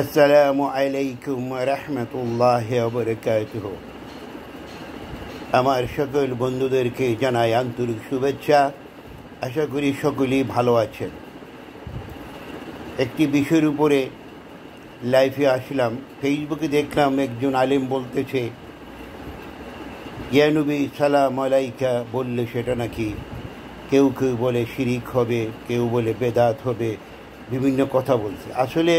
আসসালামু আলাইকুম রহমতুল্লাহি ওয়া বারাকাতুহু। আমার সকল বন্ধুদেরকে জানাই আন্তরিক শুভেচ্ছা। আশা করি সকলেই ভালো আছেন। একটি বিষয়ের উপরে লাইভে আসলাম। ফেসবুকে দেখলাম একজন আলেম বলতেছে, ইয়া নবী সালাম আলাইকা বললে সেটা নাকি কেউ কেউ বলে শিরিক হবে, কেউ বলে বেদাত হবে, বিভিন্ন কথা বলছে। আসলে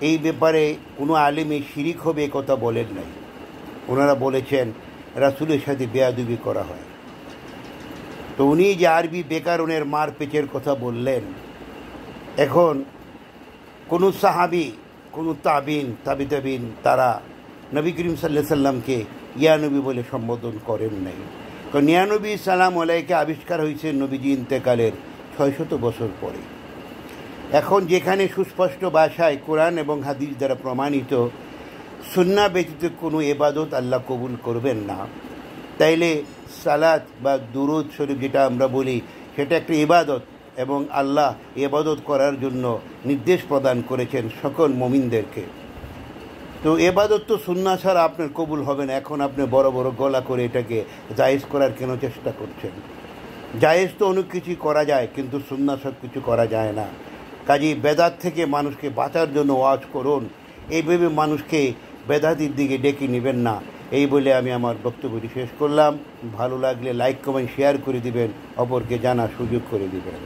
এই ব্যাপারে কোনো আলেমে শিরিক হবে কথা বলেন নাই। ওনারা বলেছেন রাসূলের সাথে বেয়াদবি করা হয়। তো উনি যে আরবি ব্যাকরণের মার পেচের কথা বললেন, এখন কোনো সাহাবি, কোনো তাবিন তারা নবী করিম সাল্লাল্লাহু আলাইহি সাল্লামকে ইয়া নবী বলে সম্বোধন করেন নাই। কারণ ইয়া নবী সালাম আলাইকা আবিষ্কার হয়েছে নবীজি ইন্তেকালের 600 বছর পরে। এখন যেখানে সুস্পষ্ট ভাষায় কোরআন এবং হাদিস দ্বারা প্রমাণিত সুন্নাহ ব্যতীত কোনো ইবাদত আল্লাহ কবুল করবেন না, তাইলে সালাত বা দুরূদ শরীফ যেটা আমরা বলি সেটা একটা ইবাদত, এবং আল্লাহ ইবাদত করার জন্য নির্দেশ প্রদান করেছেন সকল মুমিনদেরকে। তো ইবাদত তো সুন্নাহ ছাড়া আপনার কবুল হবে না। এখন আপনি বড় বড় গলা করে এটাকে জায়েজ করার কেন চেষ্টা করছেন? জায়েজ তো অনেক কিছুই করা যায়, কিন্তু সুন্নাহ সব কিছু করা যায় না। কাজেই বেদাত থেকে মানুষকে বাঁচার জন্য ওয়াজ করুন, এইভাবে মানুষকে বেদাতির দিকে ডেকে নেবেন না। এই বলে আমি আমার বক্তব্যটি শেষ করলাম। ভালো লাগলে লাইক কমেন্ট শেয়ার করে দিবেন, অপরকে জানার সুযোগ করে দিবেন।